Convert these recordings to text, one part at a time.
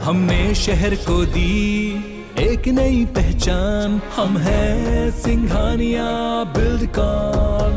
हमने शहर को दी एक नई पहचान, हम हैं सिंघानिया बिल्डकॉन।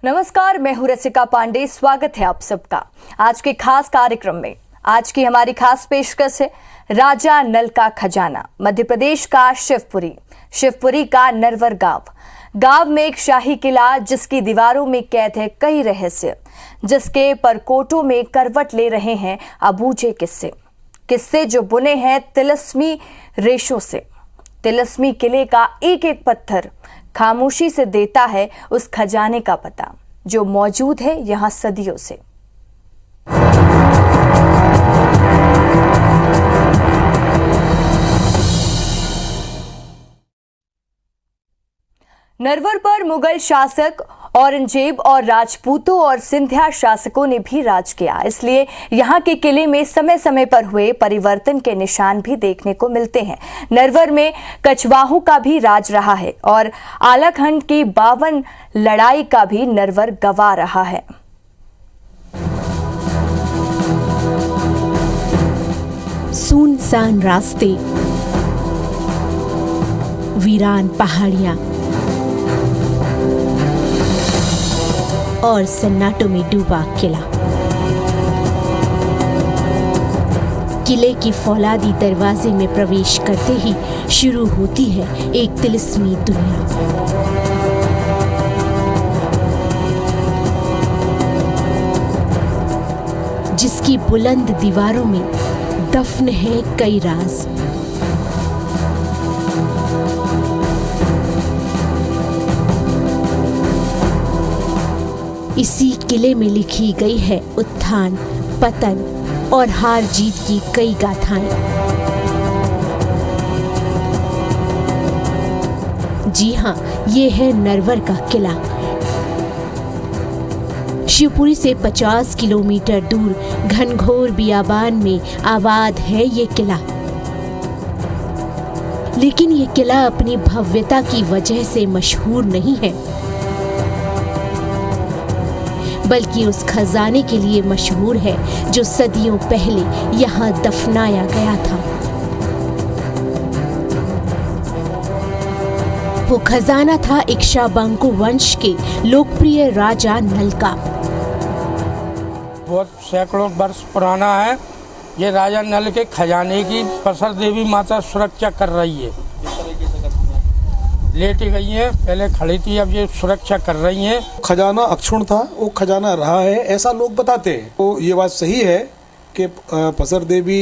नमस्कार, मैं हूं रसिका पांडे। स्वागत है आप सबका आज के खास कार्यक्रम में। आज की हमारी खास पेशकश है राजा नल का खजाना। मध्य प्रदेश का शिवपुरी का नरवर गांव में एक शाही किला जिसकी दीवारों में कैद है कई रहस्य, जिसके परकोटों में करवट ले रहे हैं अबूझे किस्से जो बुने हैं तिलस्मी रेशों से। तिलस्मी किले का एक एक पत्थर खामोशी से देता है उस खजाने का पता जो मौजूद है यहां सदियों से। नरवर पर मुगल शासक औरंगजेब और राजपूतों और सिंधिया शासकों ने भी राज किया, इसलिए यहाँ के किले में समय समय पर हुए परिवर्तन के निशान भी देखने को मिलते हैं। नरवर में कछवाहों का भी राज रहा है और आलाखंड की 52 लड़ाई का भी नरवर गवा रहा है। सुनसान रास्ते, वीरान पहाड़ियां और सन्नाटों में डूबा किला। किले की फौलादी दरवाजे में प्रवेश करते ही शुरू होती है एक तिलिस्मी दुनिया। जिसकी बुलंद दीवारों में दफन है कई राज। इसी किले में लिखी गई है उत्थान, पतन और हार जीत की कई गाथाएं। जी हां, ये है नरवर का किला। शिवपुरी से 50 किलोमीटर दूर घनघोर बियाबान में आबाद है ये किला। लेकिन ये किला अपनी भव्यता की वजह से मशहूर नहीं है, बल्कि उस खजाने के लिए मशहूर है जो सदियों पहले यहाँ दफनाया गया था। वो खजाना था इक्ष्वाकु वंश के लोकप्रिय राजा नल का। बहुत सैकड़ों वर्ष पुराना है। ये राजा नल के खजाने की पसर देवी माता सुरक्षा कर रही है। लेटी गई हैं, पहले खड़ी थी, अब ये सुरक्षा कर रही हैं। खजाना अक्षुण था, वो खजाना रहा है ऐसा लोग बताते हैं। तो ये बात सही है कि पसर देवी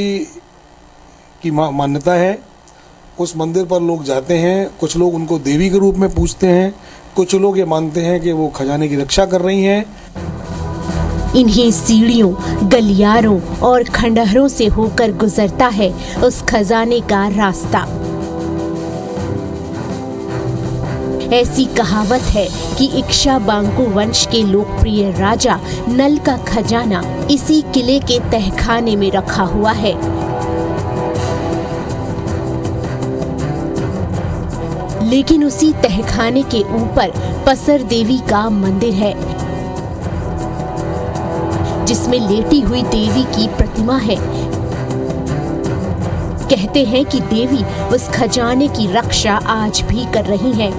की मान्यता है। उस मंदिर पर लोग जाते हैं, कुछ लोग उनको देवी के रूप में पूजते हैं, कुछ लोग ये मानते हैं कि वो खजाने की रक्षा कर रही हैं। इन्हीं सीढ़ियों, गलियारों और खंडहरों से होकर गुजरता है उस खजाने का रास्ता। ऐसी कहावत है कि इक्ष्वाकु वंश के लोकप्रिय राजा नल का खजाना इसी किले के तहखाने में रखा हुआ है। लेकिन उसी तहखाने के ऊपर पसर देवी का मंदिर है, जिसमें लेटी हुई देवी की प्रतिमा है। कहते हैं कि देवी उस खजाने की रक्षा आज भी कर रही हैं।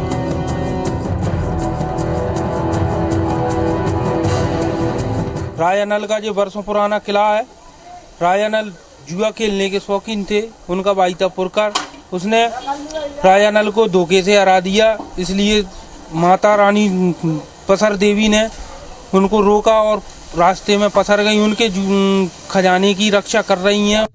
राजा नल का जो वर्षों पुराना किला है। राजा नल जुआ खेलने के शौकीन थे। उनका भाई था पुरकर, उसने राजा नल को धोखे से हरा दिया। इसलिए माता रानी पसर देवी ने उनको रोका और रास्ते में पसर गई। उनके खजाने की रक्षा कर रही हैं।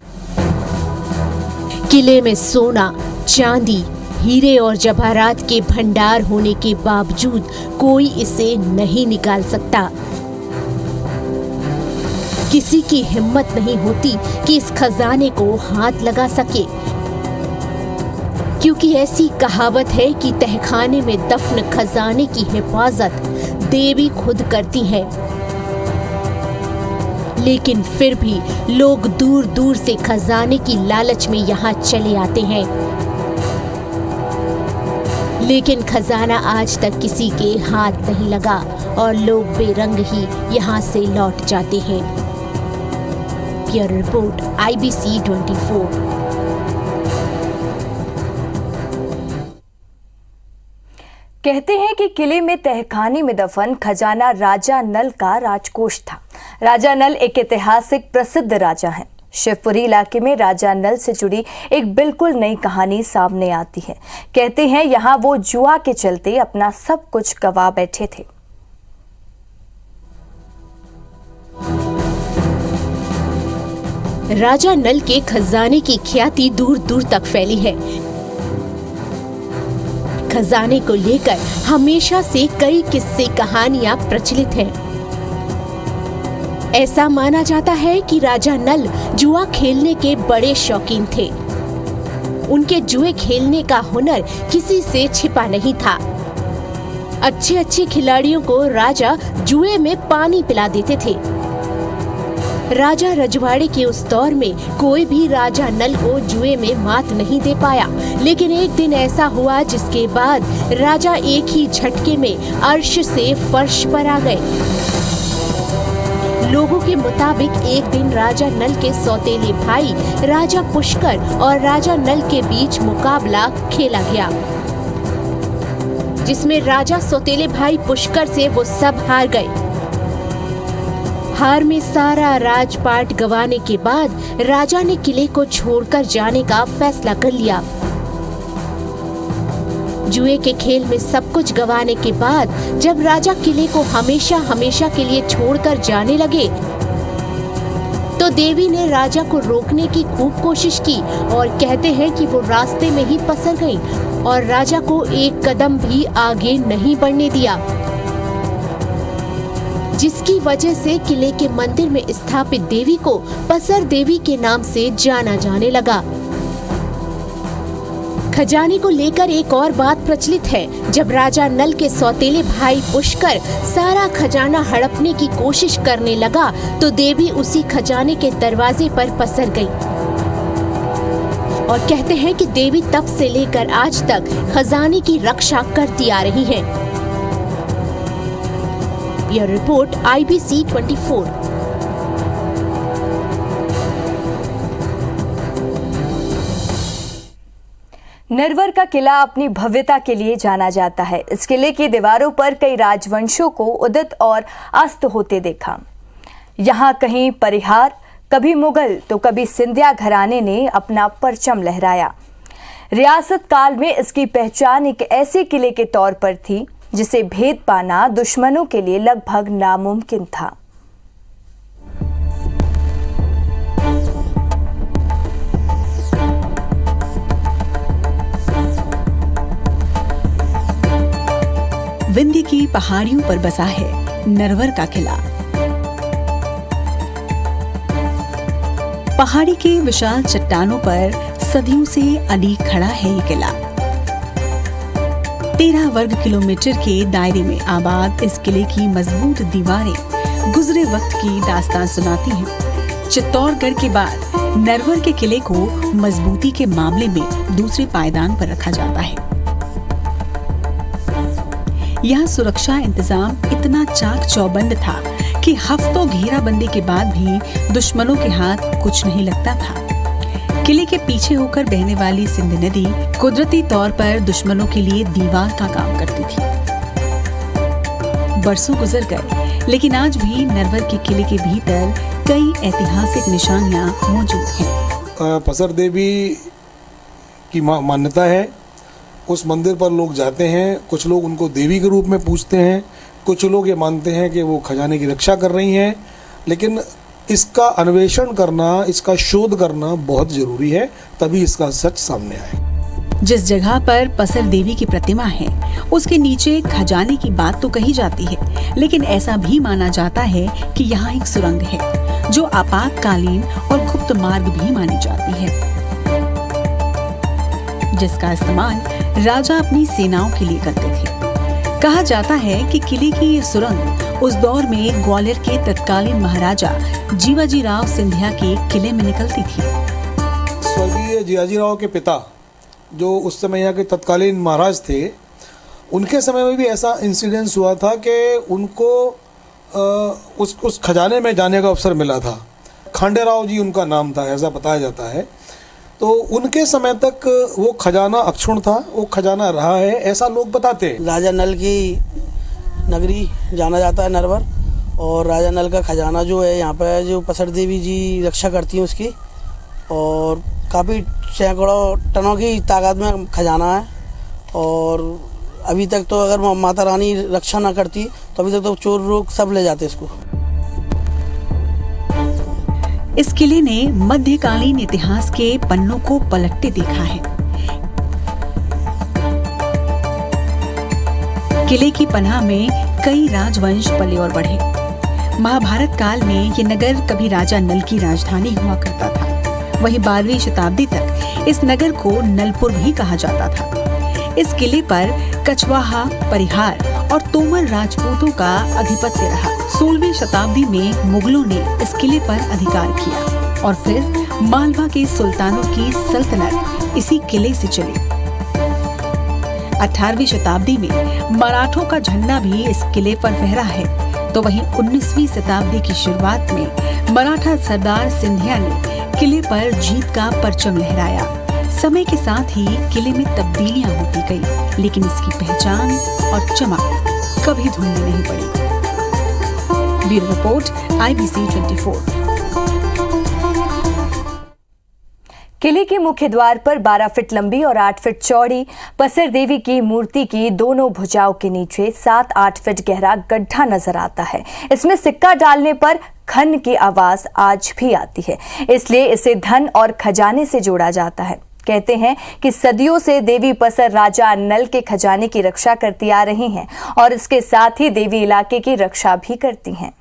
किले में सोना, चांदी, हीरे और जवाहरात के भंडार होने के बावजूद कोई इसे नहीं निकाल सकता। किसी की हिम्मत नहीं होती कि इस खजाने को हाथ लगा सके, क्योंकि ऐसी कहावत है कि तहखाने में दफन खजाने की हिफाजत देवी खुद करती है। लेकिन फिर भी लोग दूर दूर से खजाने की लालच में यहाँ चले आते हैं। लेकिन खजाना आज तक किसी के हाथ नहीं लगा और लोग बेरंग ही यहाँ से लौट जाते हैं। Bureau report IBC 24। कहते हैं कि किले में तहखाने में दफन खजाना राजा नल का राजकोष था। राजा नल एक ऐतिहासिक प्रसिद्ध राजा हैं। शिवपुरी इलाके में राजा नल से जुड़ी एक बिल्कुल नई कहानी सामने आती है। कहते हैं यहाँ वो जुआ के चलते अपना सब कुछ गवा बैठे थे। राजा नल के खजाने की ख्याति दूर दूर तक फैली है। खजाने को लेकर हमेशा से कई किस्से कहानियां प्रचलित हैं। ऐसा माना जाता है कि राजा नल जुआ खेलने के बड़े शौकीन थे। उनके जुए खेलने का हुनर किसी से छिपा नहीं था। अच्छे खिलाड़ियों को राजा जुए में पानी पिला देते थे। राजा रजवाड़े के उस दौर में कोई भी राजा नल को जुए में मात नहीं दे पाया। लेकिन एक दिन ऐसा हुआ जिसके बाद राजा एक ही झटके में अर्श से फर्श पर आ गए। लोगों के मुताबिक एक दिन राजा नल के सौतेले भाई राजा पुष्कर और राजा नल के बीच मुकाबला खेला गया, जिसमें राजा सौतेले भाई पुष्कर से वो सब हार गए। हार में सारा राजपाट गंवाने के बाद राजा ने किले को छोड़कर जाने का फैसला कर लिया। जुए के खेल में सब कुछ गंवाने के बाद जब राजा किले को हमेशा के लिए छोड़कर जाने लगे तो देवी ने राजा को रोकने की खूब कोशिश की और कहते हैं कि वो रास्ते में ही पसर गई और राजा को एक कदम भी आगे नहीं बढ़ने दिया, जिसकी वजह से किले के मंदिर में स्थापित देवी को पसर देवी के नाम से जाना जाने लगा। खजाने को लेकर एक और बात प्रचलित है। जब राजा नल के सौतेले भाई पुष्कर सारा खजाना हड़पने की कोशिश करने लगा तो देवी उसी खजाने के दरवाजे पर पसर गई और कहते हैं कि देवी तब से लेकर आज तक खजाने की रक्षा करती आ रही हैं। यह रिपोर्ट IBC 24। नरवर का किला अपनी भव्यता के लिए जाना जाता है। इस किले की दीवारों पर कई राजवंशों को उदित और अस्त होते देखा। यहाँ कहीं परिहार, कभी मुगल तो कभी सिंधिया घराने ने अपना परचम लहराया। रियासत काल में इसकी पहचान एक ऐसे किले के तौर पर थी जिसे भेद पाना दुश्मनों के लिए लगभग नामुमकिन था। विंध्य की पहाड़ियों पर बसा है नरवर का किला। पहाड़ी के विशाल चट्टानों पर सदियों से अड़ी खड़ा है ये किला। 13 वर्ग किलोमीटर के दायरे में आबाद इस किले की मजबूत दीवारें गुजरे वक्त की दास्तान सुनाती हैं। चित्तौड़गढ़ के बाद नरवर के किले को मजबूती के मामले में दूसरे पायदान पर रखा जाता है। यहाँ सुरक्षा इंतजाम इतना चाक चौबंद था कि हफ्तों घेराबंदी के बाद भी दुश्मनों के हाथ कुछ नहीं लगता था। किले के पीछे होकर बहने वाली सिंध नदी कुदरती तौर पर दुश्मनों के लिए दीवार का काम करती थी। बरसों गुजर गए, लेकिन आज भी नरवर के किले के भीतर कई ऐतिहासिक निशानियां मौजूद हैं। पसर देवी की मान्यता है। उस मंदिर पर लोग जाते हैं। कुछ लोग उनको देवी के रूप में पूजते हैं, कुछ लोग ये मानते हैं कि वो खजाने की रक्षा कर रही हैं। लेकिन इसका अन्वेषण करना, इसका शोध करना बहुत ज़रूरी है, तभी इसका सच सामने आए। जिस जगह पर पसर देवी की प्रतिमा है उसके नीचे खजाने की बात तो कही जाती है, लेकिन ऐसा भी माना जाता है कि यहाँ एक सुरंग है जो आपातकालीन और गुप्त मार्ग भी मानी जाती है, जिसका इस्तेमाल राजा अपनी सेनाओं के लिए करते थे। कहा जाता है कि किले की ये सुरंग उस दौर में ग्वालियर के तत्कालीन महाराजा जीवाजी राव सिंधिया के किले में निकलती थी। स्वर्गीय जियाजीराव के पिता जो उस समय यहाँ के तत्कालीन महाराज थे, उनके समय में भी ऐसा इंसिडेंस हुआ था कि उनको उस खजाने में जाने का अवसर मिला था। खांडेराव जी उनका नाम था, ऐसा बताया जाता है। तो उनके समय तक वो खजाना अक्षुण्ण था, वो खजाना रहा है, ऐसा लोग बताते हैं। राजा नल की नगरी जाना जाता है नरवर, और राजा नल का खजाना जो है यहाँ पर जो पसर देवी जी रक्षा करती हैं उसकी, और काफ़ी सैकड़ों टनों की ताकत में खजाना है। और अभी तक तो अगर माता रानी रक्षा ना करती तो अभी तक तो चोर लोग सब ले जाते इसको। इस किले ने मध्यकालीन इतिहास के पन्नों को पलटते देखा है। किले की पनाह में कई राजवंश पले और बढ़े। महाभारत काल में ये नगर कभी राजा नल की राजधानी हुआ करता था। वहीं 12वीं शताब्दी तक इस नगर को नलपुर भी कहा जाता था। इस किले पर कछवाहा, परिहार और तोमर राजपूतों का आधिपत्य रहा। 16वीं शताब्दी में मुगलों ने इस किले पर अधिकार किया और फिर मालवा के सुल्तानों की सल्तनत इसी किले से चली। 18वीं शताब्दी में मराठों का झंडा भी इस किले पर फहरा है। तो वहीं 19वीं शताब्दी की शुरुआत में मराठा सरदार सिंधिया ने किले पर जीत का परचम लहराया। समय के साथ ही किले में तब्दीलियां होती गई, लेकिन इसकी पहचान और चमक कभी धुंधली नहीं पड़ी। Bureau report, IBC 24। किले के मुख्य द्वार पर 12 फीट लंबी और 8 फीट चौड़ी पसर देवी की मूर्ति की दोनों भुजाओं के नीचे 7-8 फीट गहरा गड्ढा नजर आता है। इसमें सिक्का डालने पर खन की आवाज आज भी आती है, इसलिए इसे धन और खजाने से जोड़ा जाता है। कहते हैं कि सदियों से देवी पसर राजा नल के खजाने की रक्षा करती आ रही हैं और इसके साथ ही देवी इलाके की रक्षा भी करती हैं।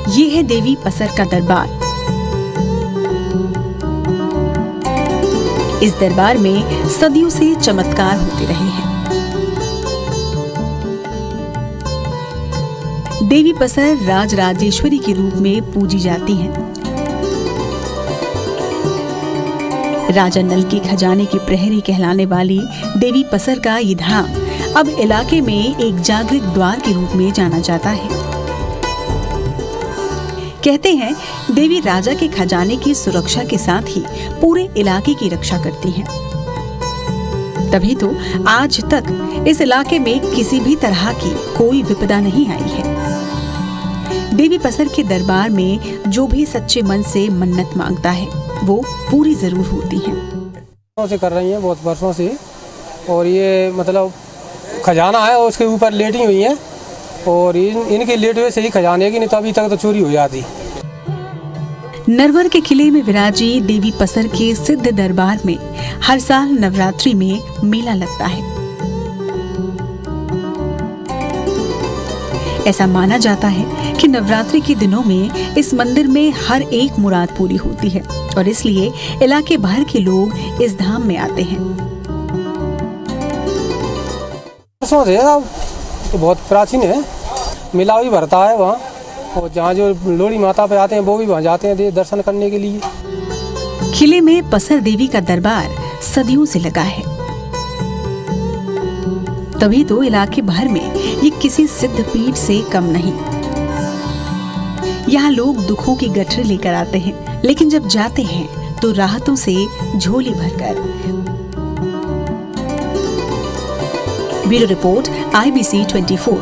ये है देवी पसर का दरबार। इस दरबार में सदियों से चमत्कार होते रहे हैं। देवी पसर राजराजेश्वरी के रूप में पूजी जाती हैं। राजा नल के खजाने की प्रहरी कहलाने वाली देवी पसर का ये धाम अब इलाके में एक जागृत द्वार के रूप में जाना जाता है। कहते हैं देवी राजा के खजाने की सुरक्षा के साथ ही पूरे इलाके की रक्षा करती हैं। तभी तो आज तक इस इलाके में किसी भी तरह की कोई विपदा नहीं आई है। देवी पसर के दरबार में जो भी सच्चे मन से मन्नत मांगता है वो पूरी जरूर होती है। से कर रही हैं बहुत वर्षों से, और ये मतलब खजाना है और उसके ऊपर लेटी हुई हैं, और इनके लेटे से ही खजाने की, नहीं तो अभी तक तो चोरी हो जाती। नरवर के किले में विराजी देवी पसर के सिद्ध दरबार में हर साल नवरात्रि में मेला लगता है। ऐसा माना जाता है कि नवरात्रि के दिनों में इस मंदिर में हर एक मुराद पूरी होती है और इसलिए इलाके भर के लोग इस धाम में आते हैं। तो बहुत प्राचीन है, मेला भी भरता है वहाँ, और जहाँ जो लोहड़ी माता पे आते हैं वो भी वहाँ जाते हैं दर्शन करने के लिए। किले में पसर देवी का दरबार सदियों से लगा है, तभी तो इलाके भर में ये किसी सिद्ध पीठ से कम नहीं। यहाँ लोग दुखों की गठरी लेकर आते हैं, लेकिन जब जाते हैं तो राहतों से झोली भरकर। Bureau report, IBC 24।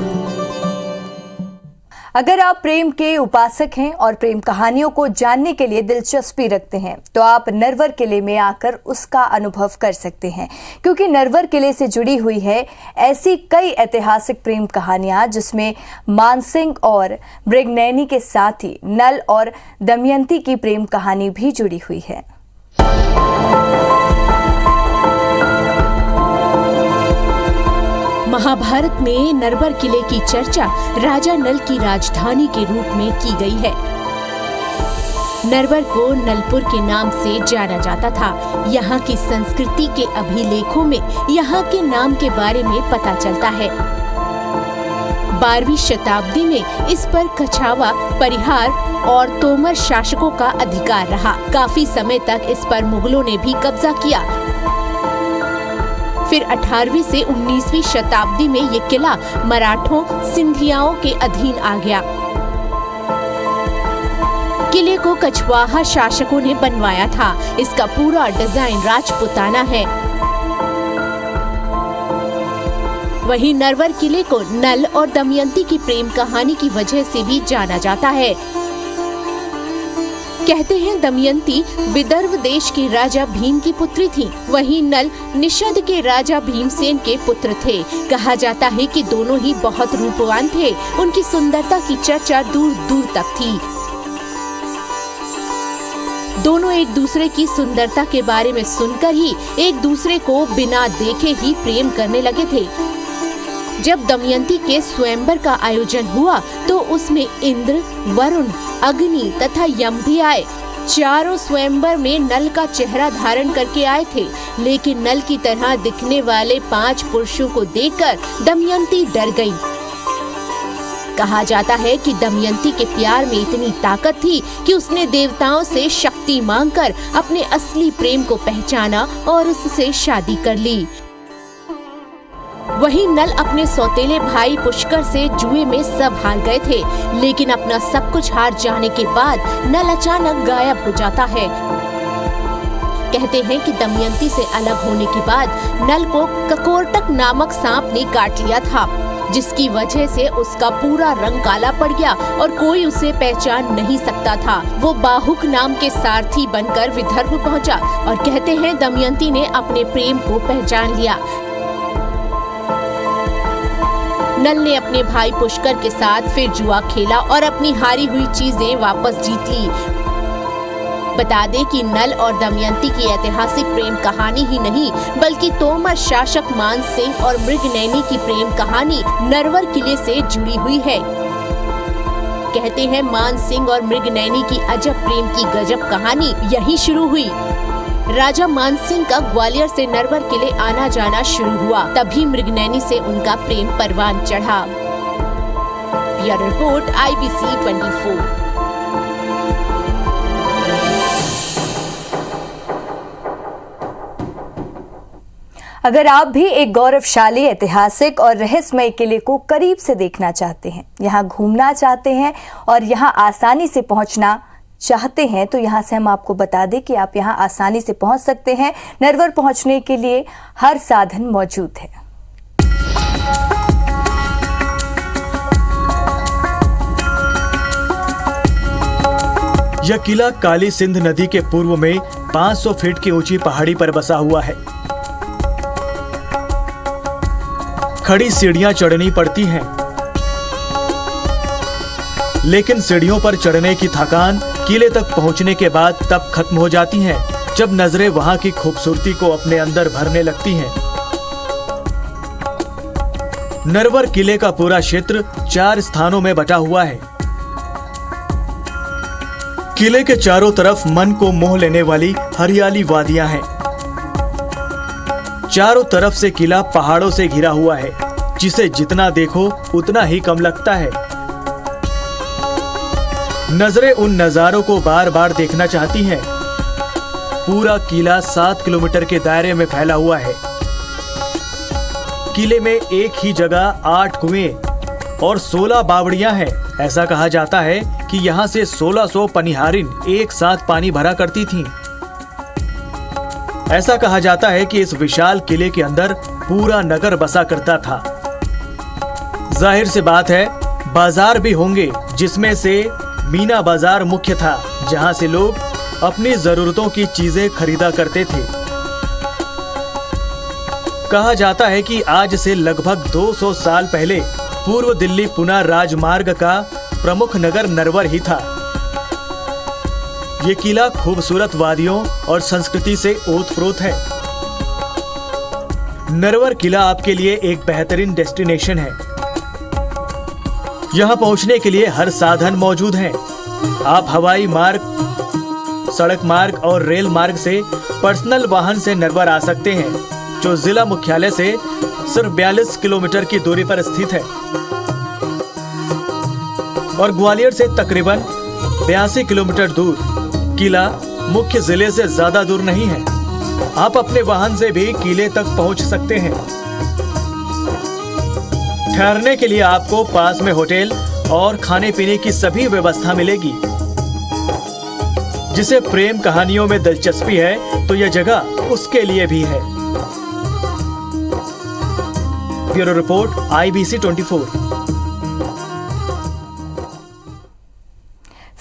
अगर आप प्रेम के उपासक हैं और प्रेम कहानियों को जानने के लिए दिलचस्पी रखते हैं तो आप नरवर किले में आकर उसका अनुभव कर सकते हैं, क्योंकि नरवर किले से जुड़ी हुई है ऐसी कई ऐतिहासिक प्रेम कहानियां जिसमें मानसिंह और मृगनयनी के साथ ही नल और दमयंती की प्रेम कहानी भी जुड़ी हुई है। महाभारत में नरवर किले की चर्चा राजा नल की राजधानी के रूप में की गई है। नरवर को नलपुर के नाम से जाना जाता था। यहाँ की संस्कृति के अभिलेखों में यहाँ के नाम के बारे में पता चलता है। 12वीं शताब्दी में इस पर कछावा, परिहार और तोमर शासकों का अधिकार रहा। काफी समय तक इस पर मुगलों ने भी कब्जा किया। फिर 18वीं से 19वीं शताब्दी में ये किला मराठों, सिंधियाओं के अधीन आ गया। किले को कछवाहा शासकों ने बनवाया था। इसका पूरा डिजाइन राजपुताना है। वहीं नरवर किले को नल और दमयंती की प्रेम कहानी की वजह से भी जाना जाता है। कहते हैं दमयंती विदर्भ देश के राजा भीम की पुत्री थी, वहीं नल निषद के राजा भीमसेन के पुत्र थे। कहा जाता है कि दोनों ही बहुत रूपवान थे। उनकी सुंदरता की चर्चा दूर दूर तक थी। दोनों एक दूसरे की सुंदरता के बारे में सुनकर ही एक दूसरे को बिना देखे ही प्रेम करने लगे थे। जब दमयंती के स्वयंवर का आयोजन हुआ तो उसमें इंद्र, वरुण, अग्नि तथा यम भी आए। चारों स्वयंवर में नल का चेहरा धारण करके आए थे, लेकिन नल की तरह दिखने वाले 5 पुरुषों को देखकर दमयंती डर गई। कहा जाता है कि दमयंती के प्यार में इतनी ताकत थी कि उसने देवताओं से शक्ति मांगकर अपने असली प्रेम को पहचाना और उससे शादी कर ली। वहीं नल अपने सौतेले भाई पुष्कर से जुए में सब हार गए थे, लेकिन अपना सब कुछ हार जाने के बाद नल अचानक गायब हो जाता है। कहते हैं कि दमयंती से अलग होने के बाद नल को ककोरटक नामक सांप ने काट लिया था, जिसकी वजह से उसका पूरा रंग काला पड़ गया और कोई उसे पहचान नहीं सकता था। वो बाहुक नाम के सारथी बनकर विदर्भ पहुंचा और कहते हैं दमयंती ने अपने प्रेम को पहचान लिया। नल ने अपने भाई पुष्कर के साथ फिर जुआ खेला और अपनी हारी हुई चीजें वापस जीत ली। बता दें कि नल और दमयंती की ऐतिहासिक प्रेम कहानी ही नहीं, बल्कि तोमर शासक मान सिंह और मृगनयनी की प्रेम कहानी नरवर किले से जुड़ी हुई है। कहते हैं मान सिंह और मृगनयनी की अजब प्रेम की गजब कहानी यहीं शुरू हुई। राजा मानसिंह का ग्वालियर से नरवर किले आना जाना शुरू हुआ, तभी मृगनयनी से उनका प्रेम परवान चढ़ा। Bureau report IBC 24। अगर आप भी एक गौरवशाली, ऐतिहासिक और रहस्यमय किले को करीब से देखना चाहते हैं, यहाँ घूमना चाहते हैं और यहाँ आसानी से पहुँचना चाहते हैं, तो यहाँ से हम आपको बता दें कि आप यहाँ आसानी से पहुँच सकते हैं। नरवर पहुँचने के लिए हर साधन मौजूद है। यह किला काली सिंध नदी के पूर्व में 500 फीट की ऊंची पहाड़ी पर बसा हुआ है। खड़ी सीढ़ियां चढ़नी पड़ती हैं, लेकिन सीढ़ियों पर चढ़ने की थकान किले तक पहुंचने के बाद तब खत्म हो जाती हैं, जब नजरें वहां की खूबसूरती को अपने अंदर भरने लगती हैं। नरवर किले का पूरा क्षेत्र 4 स्थानों में बटा हुआ है। किले के चारों तरफ मन को मोह लेने वाली हरियाली वादियां हैं। चारों तरफ से किला पहाड़ों से घिरा हुआ है, जिसे जितना देखो उतना ही कम लगता है। नजरें उन नजारों को बार बार देखना चाहती हैं। पूरा किला 7 किलोमीटर के दायरे में फैला हुआ है। किले में एक ही जगह 8 कुएं और 16 बावड़ियां हैं। ऐसा कहा जाता है कि यहाँ से 1600 पनिहारिन एक साथ पानी भरा करती थीं। ऐसा कहा जाता है कि इस विशाल किले के अंदर पूरा नगर बसा करता था। जाहिर सी बात है, बाजार भी होंगे, जिसमें से मीना बाजार मुख्य था, जहां से लोग अपनी जरूरतों की चीजें खरीदा करते थे। कहा जाता है कि आज से लगभग 200 साल पहले पूर्व दिल्ली पुणे राजमार्ग का प्रमुख नगर नरवर ही था। ये किला खूबसूरत वादियों और संस्कृति से ओतप्रोत है। नरवर किला आपके लिए एक बेहतरीन डेस्टिनेशन है। यहाँ पहुँचने के लिए हर साधन मौजूद हैं। आप हवाई मार्ग, सड़क मार्ग और रेल मार्ग से पर्सनल वाहन से नरवर आ सकते हैं, जो जिला मुख्यालय से सिर्फ 42 किलोमीटर की दूरी पर स्थित है और ग्वालियर से तकरीबन 82 किलोमीटर दूर। किला मुख्य जिले से ज्यादा दूर नहीं है। आप अपने वाहन से भी किले तक पहुंच सकते हैं। ठहरने के लिए आपको पास में होटल और खाने पीने की सभी व्यवस्था मिलेगी। जिसे प्रेम कहानियों में दिलचस्पी है तो यह जगह उसके लिए भी है। Bureau report IBC 24।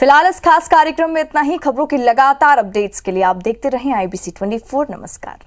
फिलहाल इस खास कार्यक्रम में इतना ही। खबरों की लगातार अपडेट्स के लिए आप देखते रहें IBC 24। नमस्कार।